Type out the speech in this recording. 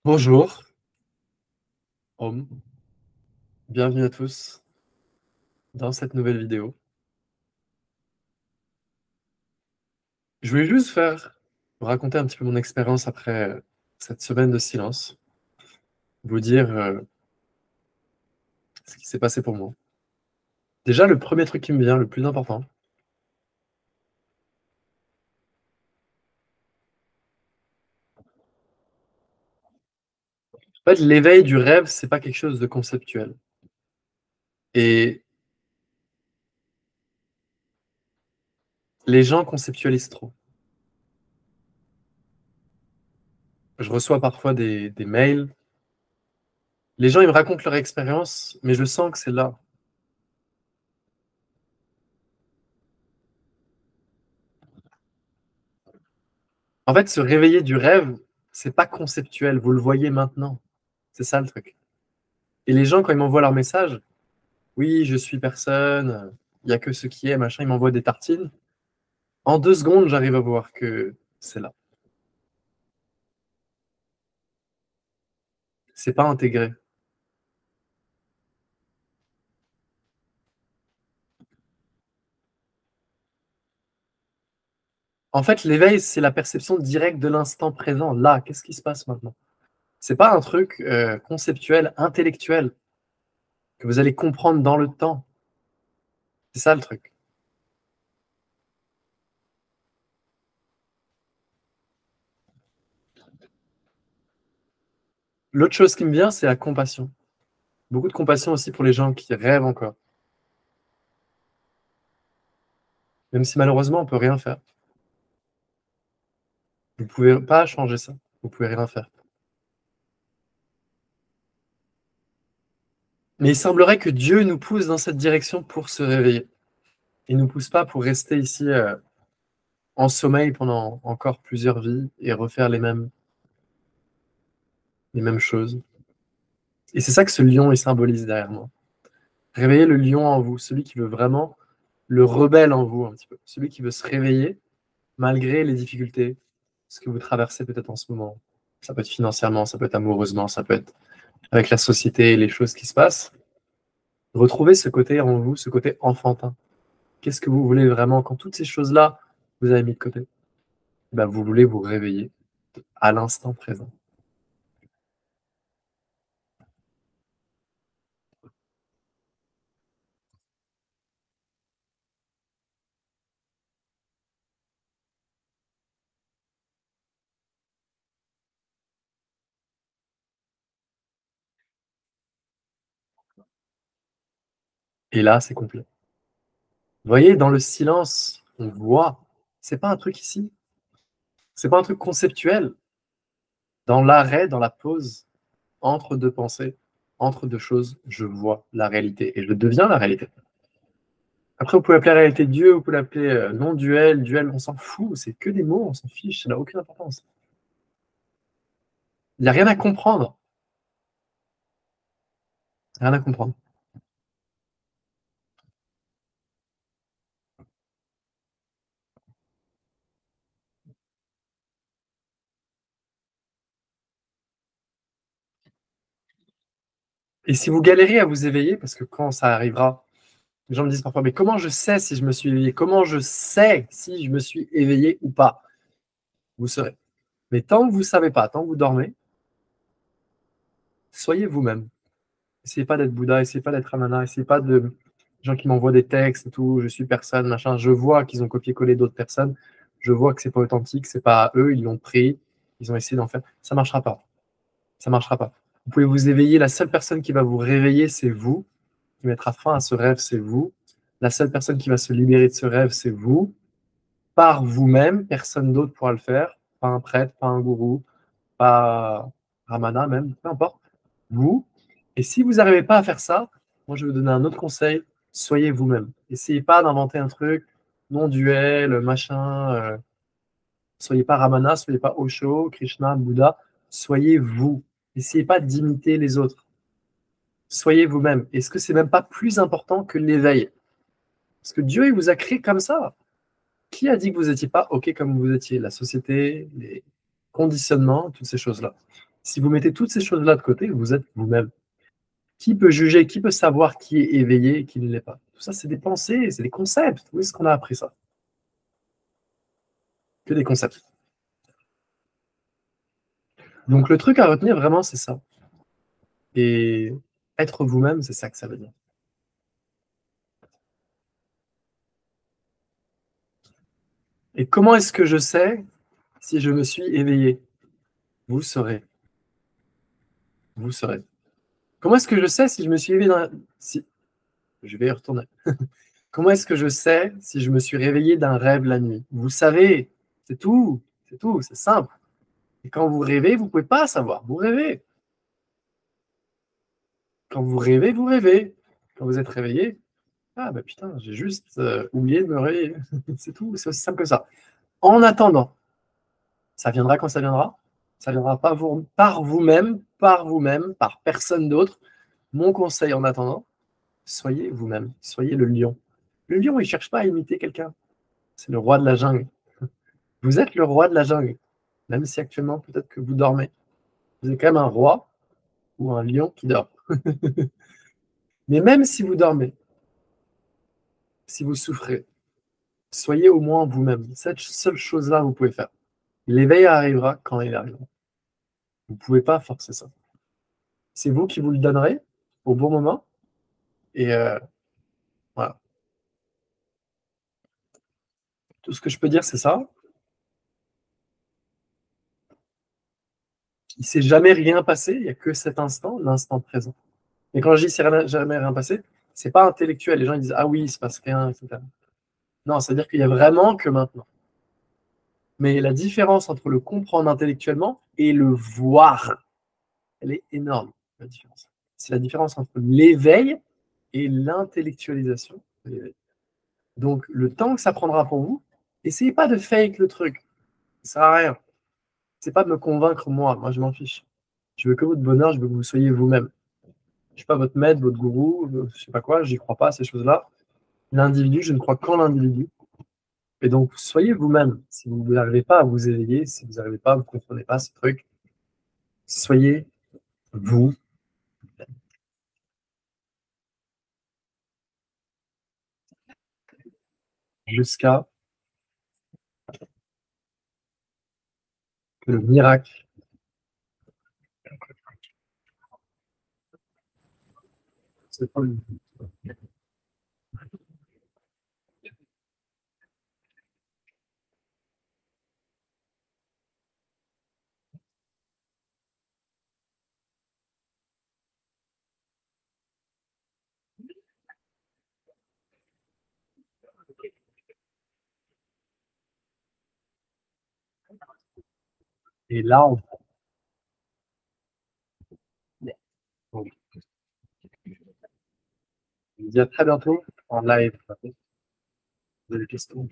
Bonjour, Om. Bienvenue à tous dans cette nouvelle vidéo. Je voulais juste vous raconter un petit peu mon expérience après cette semaine de silence, vous dire ce qui s'est passé pour moi. Déjà, le premier truc qui me vient, le plus important, en fait, l'éveil du rêve, c'est pas quelque chose de conceptuel. Et les gens conceptualisent trop. Je reçois parfois des mails. Les gens, ils me racontent leur expérience, mais je sens que c'est là. En fait, se réveiller du rêve, c'est pas conceptuel. Vous le voyez maintenant. C'est ça le truc. Et les gens, quand ils m'envoient leur message, oui, je suis personne, il n'y a que ce qui est, machin, ils m'envoient des tartines. En 2 secondes, j'arrive à voir que c'est là. C'est pas intégré. En fait, l'éveil, c'est la perception directe de l'instant présent. Là, qu'est-ce qui se passe maintenant? C'est pas un truc conceptuel, intellectuel, que vous allez comprendre dans le temps. C'est ça le truc. L'autre chose qui me vient, c'est la compassion. Beaucoup de compassion aussi pour les gens qui rêvent encore. Même si malheureusement, on peut rien faire. Vous pouvez pas changer ça. Vous pouvez rien faire. Mais il semblerait que Dieu nous pousse dans cette direction pour se réveiller. Il ne nous pousse pas pour rester ici en sommeil pendant encore plusieurs vies et refaire les mêmes choses. Et c'est ça que ce lion il symbolise derrière moi. Réveiller le lion en vous, celui qui veut vraiment, le rebelle en vous un petit peu, celui qui veut se réveiller malgré les difficultés, ce que vous traversez peut-être en ce moment. Ça peut être financièrement, ça peut être amoureusement, ça peut être avec la société et les choses qui se passent. Retrouvez ce côté en vous, ce côté enfantin. Qu'est-ce que vous voulez vraiment quand toutes ces choses-là vous avez mis de côté? Ben, vous voulez vous réveiller à l'instant présent. Et là, c'est complet. Vous voyez, dans le silence, on voit. C'est pas un truc ici. C'est pas un truc conceptuel. Dans l'arrêt, dans la pause, entre deux pensées, entre deux choses, je vois la réalité et je deviens la réalité. Après, vous pouvez appeler la réalité Dieu, vous pouvez l'appeler non-duel, duel, on s'en fout. C'est que des mots, on s'en fiche, ça n'a aucune importance. Il n'y a rien à comprendre. Rien à comprendre. Et si vous galérez à vous éveiller, parce que quand ça arrivera, les gens me disent parfois, mais comment je sais si je me suis éveillé? Comment je sais si je me suis éveillé ou pas? Vous saurez. Mais tant que vous ne savez pas, tant que vous dormez, soyez vous-même. Essayez pas d'être Bouddha, essayez pas d'être Ramana, essayez pas de gens qui m'envoient des textes et tout, je suis personne, machin. Je vois qu'ils ont copié-collé d'autres personnes. Je vois que c'est pas authentique, c'est pas eux, ils l'ont pris, ils ont essayé d'en faire. Ça marchera pas. Ça marchera pas. Vous pouvez vous éveiller. La seule personne qui va vous réveiller, c'est vous. Qui mettra fin à ce rêve, c'est vous. La seule personne qui va se libérer de ce rêve, c'est vous. Par vous-même, personne d'autre pourra le faire. Pas un prêtre, pas un gourou, pas Ramana même, peu importe. Vous. Et si vous n'arrivez pas à faire ça, moi je vais vous donner un autre conseil, soyez vous-même. Essayez pas d'inventer un truc, non duel, machin. Soyez pas Ramana, soyez pas Osho, Krishna, Bouddha. Soyez vous. Essayez pas d'imiter les autres. Soyez vous-même. Est-ce que c'est même pas plus important que l'éveil? Parce que Dieu, il vous a créé comme ça. Qui a dit que vous n'étiez pas OK comme vous étiez? La société, les conditionnements, toutes ces choses-là. Si vous mettez toutes ces choses-là de côté, vous êtes vous-même. Qui peut juger, qui peut savoir qui est éveillé et qui ne l'est pas? Tout ça, c'est des pensées, c'est des concepts. Où est-ce qu'on a appris ça? Que des concepts. Donc le truc à retenir vraiment, c'est ça. Et être vous-même, c'est ça que ça veut dire. Et comment est-ce que je sais si je me suis éveillé? Vous saurez. Vous saurez. Comment est-ce que je sais si je me suis éveillé si... Je vais y retourner. Comment est-ce que je sais si je me suis réveillé d'un rêve la nuit? Vous savez. C'est tout. C'est tout. C'est simple. Et quand vous rêvez, vous ne pouvez pas savoir. Vous rêvez. Quand vous rêvez, vous rêvez. Quand vous êtes réveillé, ah bah putain, j'ai juste oublié de me réveiller. C'est tout. C'est aussi simple que ça. En attendant, ça viendra quand ça viendra. Ça viendra pas par vous-même, par personne d'autre. Mon conseil en attendant, soyez vous-même. Soyez le lion. Le lion, il ne cherche pas à imiter quelqu'un. C'est le roi de la jungle. Vous êtes le roi de la jungle. Même si actuellement, peut-être que vous dormez. Vous êtes quand même un roi ou un lion qui dort. Mais même si vous dormez, si vous souffrez, soyez au moins vous-même. Cette seule chose-là, vous pouvez faire. L'éveil arrivera quand il arrivera. Vous ne pouvez pas forcer ça. C'est vous qui vous le donnerez au bon moment. Et voilà. Tout ce que je peux dire, c'est ça. Il ne s'est jamais rien passé. Il n'y a que cet instant, l'instant présent. Et quand je dis il ne s'est jamais rien passé, ce n'est pas intellectuel. Les gens ils disent ah oui, il ne se passe rien, etc. Non, c'est-à-dire qu'il n'y a vraiment que maintenant. Mais la différence entre le comprendre intellectuellement et le voir, elle est énorme, la différence. C'est la différence entre l'éveil et l'intellectualisation de l'éveil. Donc, le temps que ça prendra pour vous, essayez pas de fake le truc. Ça sert à rien. C'est pas de me convaincre moi. Moi, je m'en fiche. Je veux que votre bonheur, je veux que vous soyez vous-même. Je suis pas votre maître, votre gourou, je sais pas quoi, j'y crois pas à ces choses-là. L'individu, je ne crois qu'en l'individu. Et donc, soyez vous-même. Si vous n'arrivez pas à vous éveiller, si vous n'arrivez pas, vous ne comprenez pas ce truc, soyez vous. Jusqu'à que le miracle. C'est pas une... Et là, on vous dit à très bientôt en live. Vous avez des questions,